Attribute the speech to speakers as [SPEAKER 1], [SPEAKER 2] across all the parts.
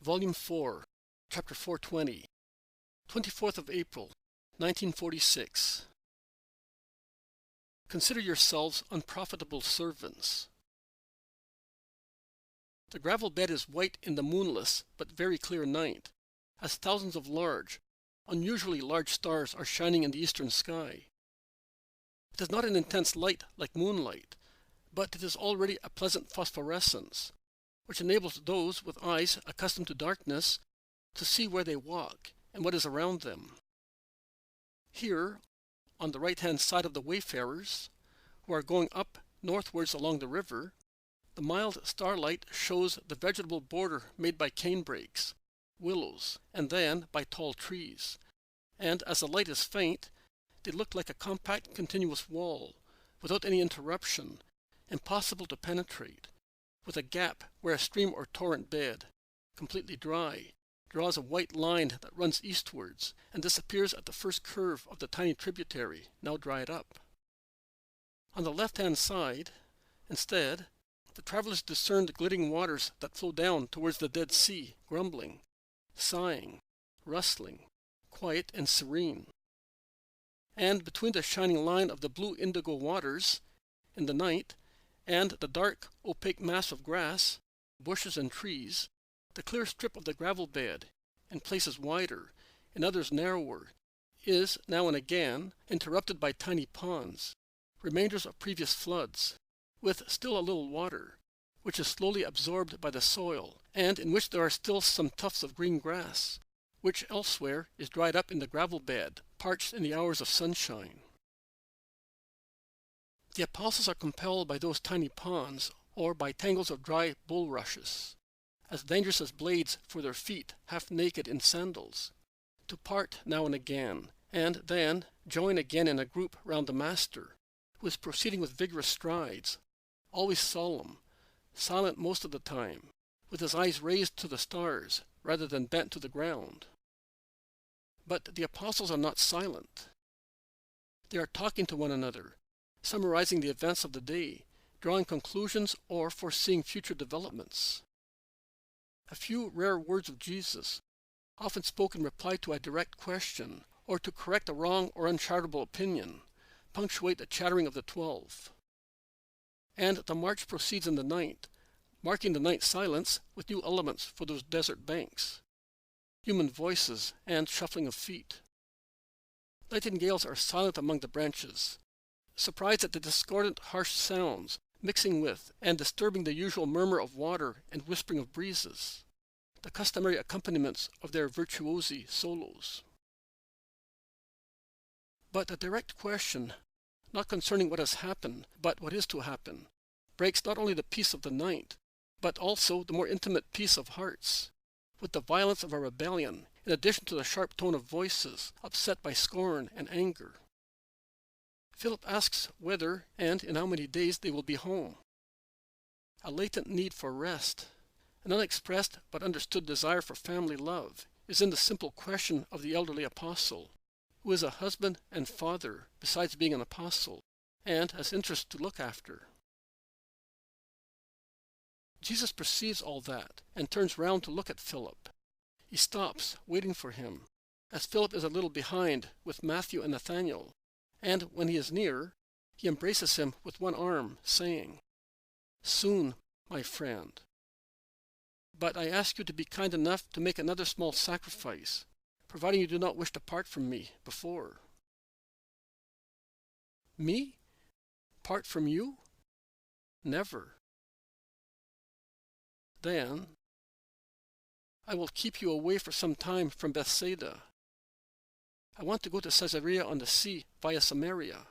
[SPEAKER 1] Volume 4, Chapter 420, 24th of April, 1946. Consider yourselves unprofitable servants. The gravel bed is white in the moonless but very clear night, as thousands of large, unusually large stars are shining in the eastern sky. It is not an intense light like moonlight, but it is already a pleasant phosphorescence, which enables those with eyes accustomed to darkness to see where they walk and what is around them. Here, on the right-hand side of the wayfarers, who are going up northwards along the river, the mild starlight shows the vegetable border made by canebrakes, willows, and then by tall trees, and as the light is faint, they look like a compact continuous wall, without any interruption, impossible to penetrate, with a gap where a stream or torrent bed, completely dry, draws a white line that runs eastwards and disappears at the first curve of the tiny tributary, now dried up. On the left-hand side, instead, the travelers discern the glittering waters that flow down towards the Dead Sea, grumbling, sighing, rustling, quiet and serene. And between the shining line of the blue indigo waters, in the night, and the dark, opaque mass of grass, bushes and trees, the clear strip of the gravel bed, in places wider, in others narrower, is, now and again, interrupted by tiny ponds, remainders of previous floods, with still a little water, which is slowly absorbed by the soil, and in which there are still some tufts of green grass, which elsewhere is dried up in the gravel bed, parched in the hours of sunshine. The apostles are compelled by those tiny ponds, or by tangles of dry bulrushes, as dangerous as blades for their feet, half naked in sandals, to part now and again, and then join again in a group round the Master, who is proceeding with vigorous strides, always solemn, silent most of the time, with his eyes raised to the stars rather than bent to the ground. But the apostles are not silent. They are talking to one another, summarizing the events of the day, drawing conclusions or foreseeing future developments. A few rare words of Jesus, often spoken in reply to a direct question, or to correct a wrong or uncharitable opinion, punctuate the chattering of the 12. And the march proceeds in the night, marking the night silence with new elements for those desert banks, human voices and shuffling of feet. Nightingales are silent among the branches, surprised at the discordant harsh sounds, mixing with and disturbing the usual murmur of water and whispering of breezes, the customary accompaniments of their virtuosi solos. But a direct question, not concerning what has happened, but what is to happen, breaks not only the peace of the night, but also the more intimate peace of hearts, with the violence of a rebellion, in addition to the sharp tone of voices, upset by scorn and anger. Philip asks whether and in how many days they will be home. A latent need for rest, an unexpressed but understood desire for family love, is in the simple question of the elderly apostle, who is a husband and father besides being an apostle, and has interests to look after. Jesus perceives all that, and turns round to look at Philip. He stops, waiting for him, as Philip is a little behind with Matthew and Nathanael, and when he is near, he embraces him with one arm, saying, "Soon, my friend. But I ask you to be kind enough to make another small sacrifice, providing you do not wish to part from me before." Me? Part from you? Never. Then, I will keep you away for some time from Bethsaida. I want to go to Caesarea on the sea via Samaria.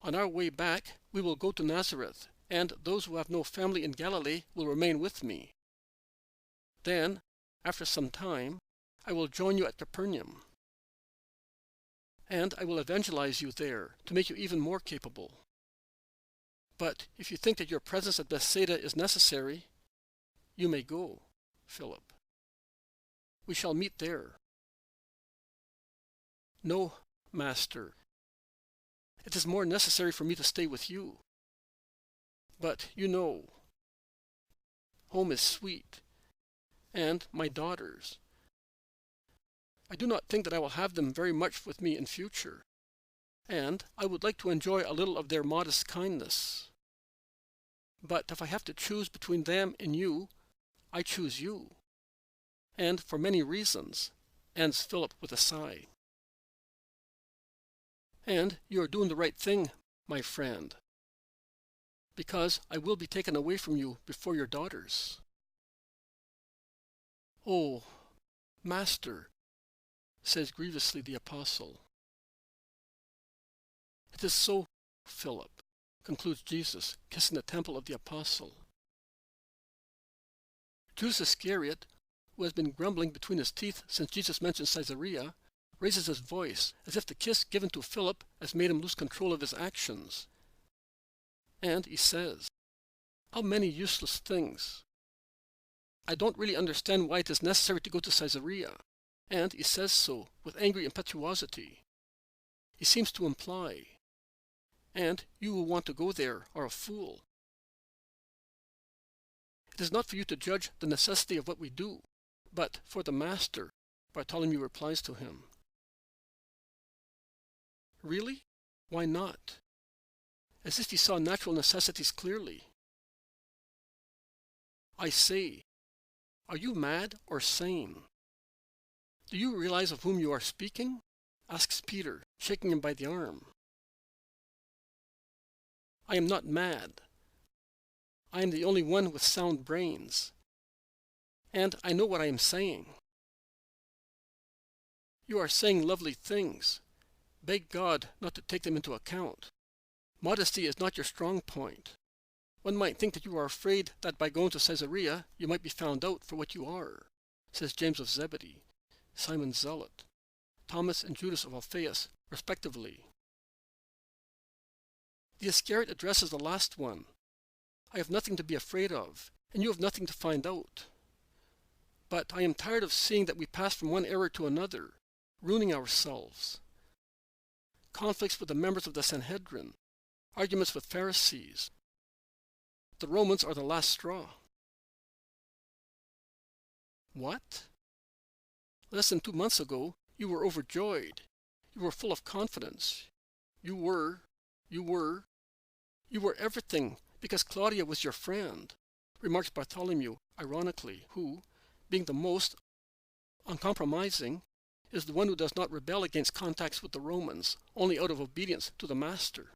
[SPEAKER 1] On our way back, we will go to Nazareth, and those who have no family in Galilee will remain with me. Then, after some time, I will join you at Capernaum, and I will evangelize you there to make you even more capable. But if you think that your presence at Bethsaida is necessary, you may go, Philip. We shall meet there. No, Master. It is more necessary for me to stay with you. But you know, home is sweet, and my daughters. I do not think that I will have them very much with me in future, and I would like to enjoy a little of their modest kindness. But if I have to choose between them and you, I choose you. And for many reasons, ends Philip with a sigh. And you are doing the right thing, my friend, because I will be taken away from you before your daughters. Oh, Master, says grievously the apostle. It is so, Philip, concludes Jesus, kissing the temple of the apostle. Judas Iscariot, who has been grumbling between his teeth since Jesus mentioned Caesarea, raises his voice as if the kiss given to Philip has made him lose control of his actions. And he says, "How many useless things! I don't really understand why it is necessary to go to Caesarea." And he says so with angry impetuosity. He seems to imply, "And you who want to go there are a fool." It is not for you to judge the necessity of what we do, but for the Master, Bartholomew replies to him. Really? Why not? As if he saw natural necessities clearly. I say, are you mad or sane? Do you realize of whom you are speaking? Asks Peter, shaking him by the arm. I am not mad. I am the only one with sound brains. And I know what I am saying. You are saying lovely things. Beg God not to take them into account. Modesty is not your strong point. One might think that you are afraid that by going to Caesarea you might be found out for what you are, says James of Zebedee, Simon Zealot, Thomas and Judas of Alphaeus, respectively. The Iscariot addresses the last one. I have nothing to be afraid of, and you have nothing to find out. But I am tired of seeing that we pass from one error to another, ruining ourselves. Conflicts with the members of the Sanhedrin, arguments with Pharisees. The Romans are the last straw. What? Less than 2 months ago, you were overjoyed. You were full of confidence. You were everything because Claudia was your friend, remarks Bartholomew, ironically, who, being the most uncompromising, is the one who does not rebel against contacts with the Romans, only out of obedience to the Master.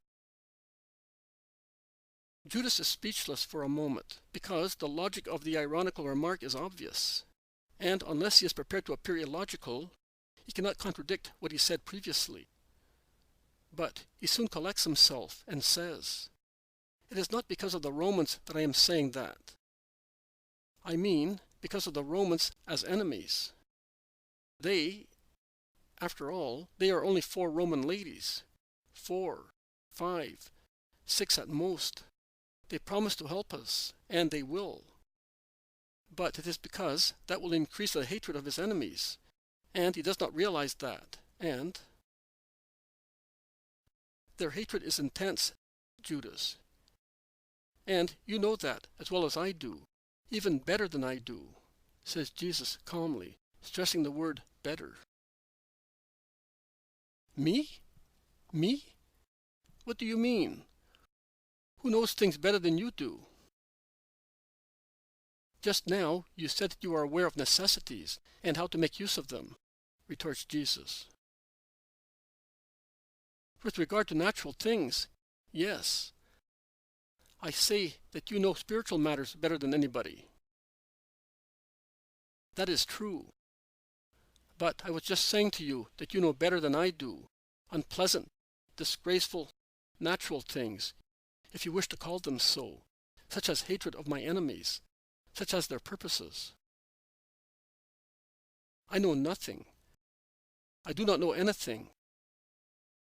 [SPEAKER 1] Judas is speechless for a moment, because the logic of the ironical remark is obvious, and unless he is prepared to appear illogical, he cannot contradict what he said previously. But he soon collects himself and says, "It is not because of the Romans that I am saying that. I mean because of the Romans as enemies. They, after all, they are only 4 Roman ladies. 4, 5, 6 at most. They promise to help us, and they will. But it is because that will increase the hatred of his enemies, and he does not realize that, and their hatred is intense, Judas. And you know that as well as I do, even better than I do," says Jesus calmly, stressing the word better. Me? Me? What do you mean? Who knows things better than you do? Just now you said that you are aware of necessities and how to make use of them, retorts Jesus. With regard to natural things, yes. I say that you know spiritual matters better than anybody. That is true. But I was just saying to you that you know better than I do unpleasant, disgraceful, natural things, if you wish to call them so, such as hatred of my enemies, such as their purposes. I know nothing. I do not know anything.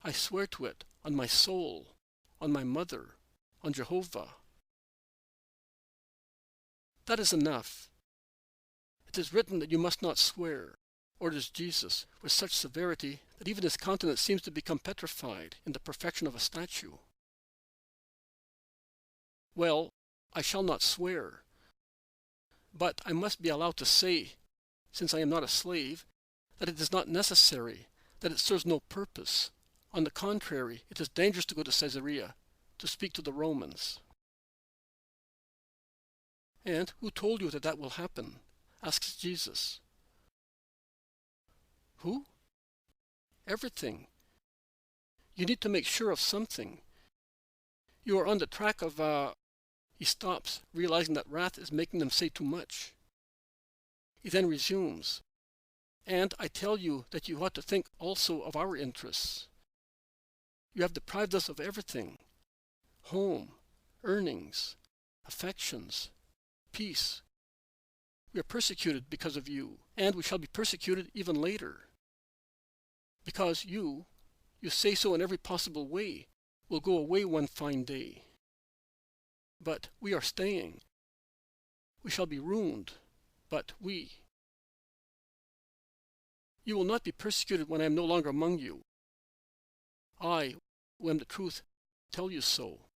[SPEAKER 1] I swear to it on my soul, on my mother, on Jehovah. That is enough. It is written that you must not swear, orders Jesus with such severity that even his countenance seems to become petrified in the perfection of a statue. Well, I shall not swear. But I must be allowed to say, since I am not a slave, that it is not necessary, that it serves no purpose. On the contrary, it is dangerous to go to Caesarea, to speak to the Romans." "And who told you that that will happen?" asks Jesus. "Who? Everything. You need to make sure of something. You are on the track of He stops, realizing that wrath is making them say too much. He then resumes, "And I tell you that you ought to think also of our interests. You have deprived us of everything: home, earnings, affections, peace. We are persecuted because of you, and we shall be persecuted even later. Because you say so in every possible way, will go away one fine day. But we are staying. We shall be ruined, but we. You will not be persecuted when I am no longer among you. I, who am the truth, tell you so.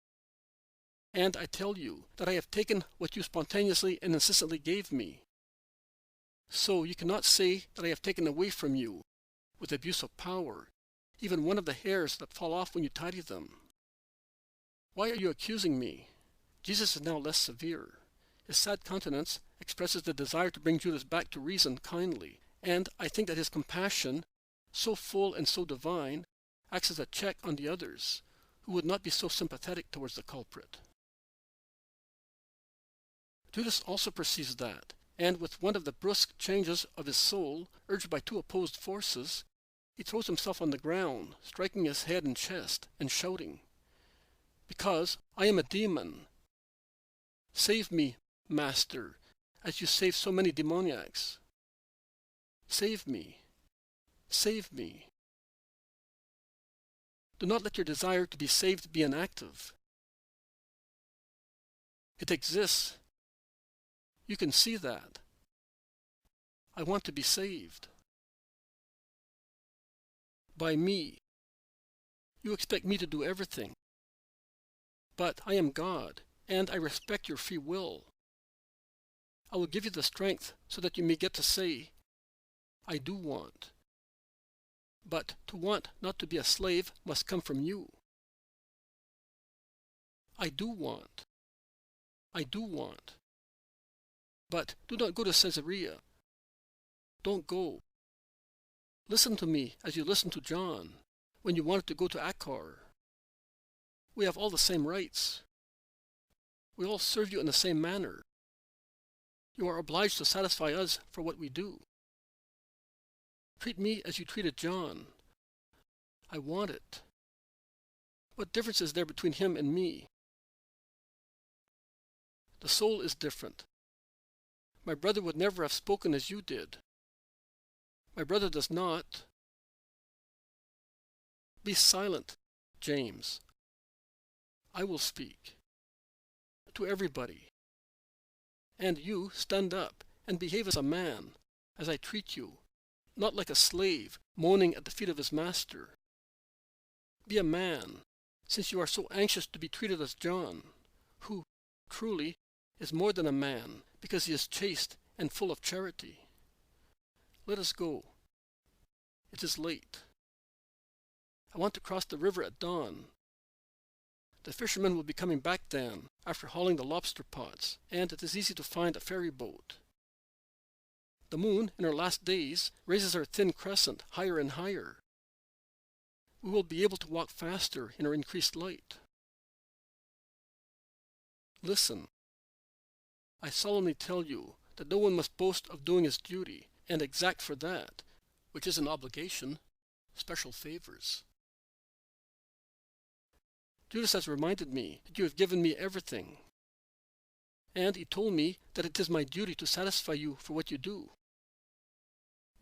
[SPEAKER 1] And I tell you that I have taken what you spontaneously and insistently gave me. So you cannot say that I have taken away from you, with abuse of power, even one of the hairs that fall off when you tidy them. Why are you accusing me?" Jesus is now less severe. His sad countenance expresses the desire to bring Judas back to reason kindly, and I think that his compassion, so full and so divine, acts as a check on the others, who would not be so sympathetic towards the culprit. Judas also perceives that, and with one of the brusque changes of his soul, urged by two opposed forces, he throws himself on the ground, striking his head and chest, and shouting, "Because I am a demon. Save me, Master, as you save so many demoniacs. Save me. Save me." Do not let your desire to be saved be inactive. It exists. You can see that. I want to be saved. By me. You expect me to do everything. But I am God, and I respect your free will. I will give you the strength so that you may get to say, "I do want." But to want not to be a slave must come from you. I do want. I do want. But do not go to Caesarea. Don't go. Listen to me as you listened to John when you wanted to go to Achr. We have all the same rights. We all serve you in the same manner. You are obliged to satisfy us for what we do. Treat me as you treated John. I want it. What difference is there between him and me? The soul is different. My brother would never have spoken as you did. My brother does not. Be silent, James. I will speak. To everybody. And you stand up and behave as a man, as I treat you, not like a slave moaning at the feet of his master. Be a man, since you are so anxious to be treated as John, who, truly, is more than a man, because he is chaste and full of charity. Let us go. It is late. I want to cross the river at dawn. The fishermen will be coming back then, after hauling the lobster pots, and it is easy to find a ferry boat. The moon, in her last days, raises her thin crescent higher and higher. We will be able to walk faster in her increased light. Listen. I solemnly tell you that no one must boast of doing his duty, and exact for that, which is an obligation, special favors. Judas has reminded me that you have given me everything, and he told me that it is my duty to satisfy you for what you do.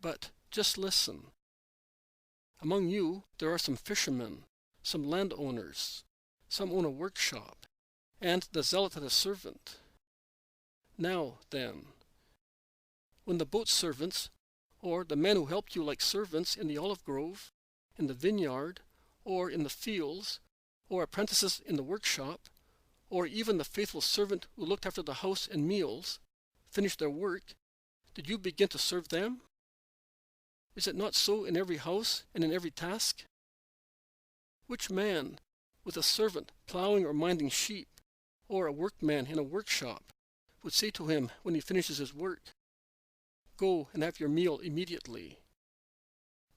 [SPEAKER 1] But just listen. Among you there are some fishermen, some landowners, some own a workshop, and the zealot had a servant. Now, then, when the boat servants, or the men who helped you like servants in the olive grove, in the vineyard, or in the fields, or apprentices in the workshop, or even the faithful servant who looked after the house and meals, finish their work, did you begin to serve them? Is it not so in every house and in every task? Which man, with a servant plowing or minding sheep, or a workman in a workshop, would say to him when he finishes his work, "Go and have your meal immediately"?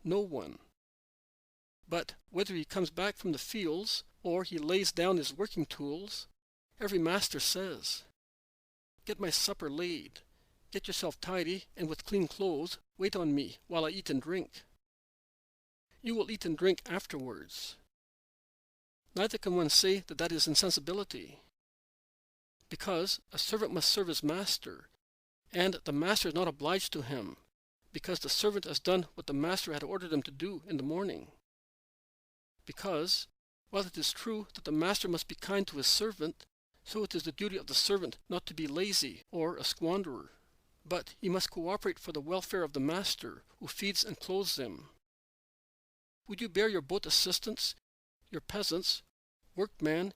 [SPEAKER 1] No one. But whether he comes back from the fields or he lays down his working tools, every master says, "Get my supper laid. Get yourself tidy, and with clean clothes wait on me while I eat and drink." You will eat and drink afterwards. Neither can one say that that is insensibility, because a servant must serve his master, and the master is not obliged to him, because the servant has done what the master had ordered him to do in the morning. Because, while it is true that the master must be kind to his servant, so it is the duty of the servant not to be lazy or a squanderer, but he must cooperate for the welfare of the master who feeds and clothes him. Would you bear your boat assistants, your peasants, workmen,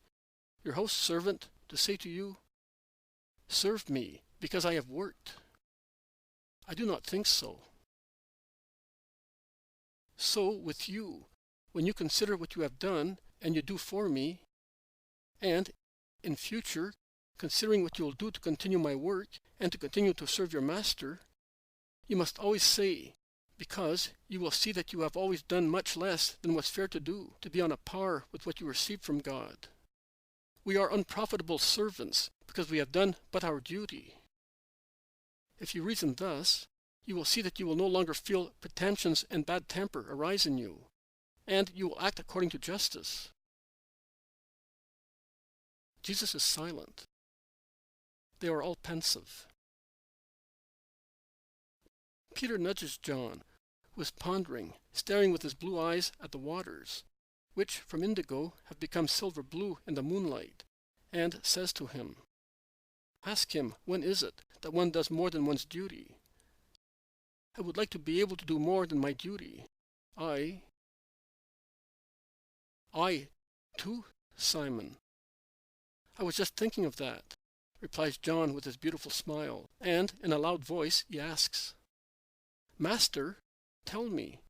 [SPEAKER 1] your house servant, to say to you, "Serve me, because I have worked"? I do not think so. So with you, when you consider what you have done and you do for me, and in future, considering what you will do to continue my work and to continue to serve your master, you must always say, because you will see that you have always done much less than was fair to do, to be on a par with what you received from God. We are unprofitable servants because we have done but our duty. If you reason thus, you will see that you will no longer feel pretensions and bad temper arise in you, and you will act according to justice. Jesus is silent. They are all pensive. Peter nudges John, who is pondering, staring with his blue eyes at the waters, which from indigo have become silver blue in the moonlight, and says to him, "Ask him, when is it that one does more than one's duty? I would like to be able to do more than my duty. I, too, Simon." "I was just thinking of that," replies John with his beautiful smile, and in a loud voice he asks, "Master, tell me,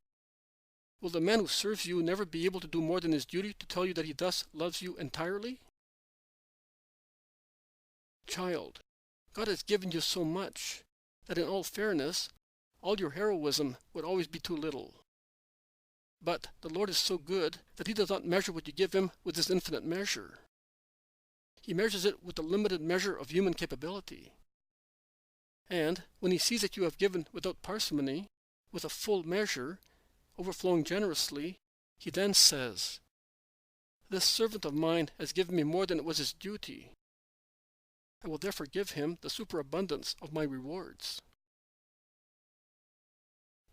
[SPEAKER 1] will the man who serves you never be able to do more than his duty to tell you that he thus loves you entirely?" Child, God has given you so much that in all fairness, all your heroism would always be too little. But the Lord is so good that he does not measure what you give him with his infinite measure. He measures it with the limited measure of human capability. And when he sees that you have given without parsimony, with a full measure, overflowing generously, he then says, "This servant of mine has given me more than it was his duty. I will therefore give him the superabundance of my rewards."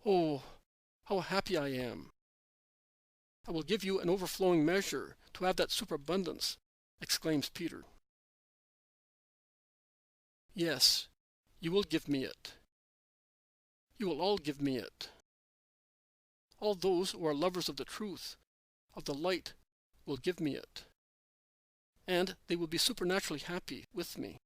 [SPEAKER 1] Oh, how happy I am! "I will give you an overflowing measure to have that superabundance," exclaims Peter. Yes, you will give me it. You will all give me it. All those who are lovers of the truth, of the light, will give me it. And they will be supernaturally happy with me.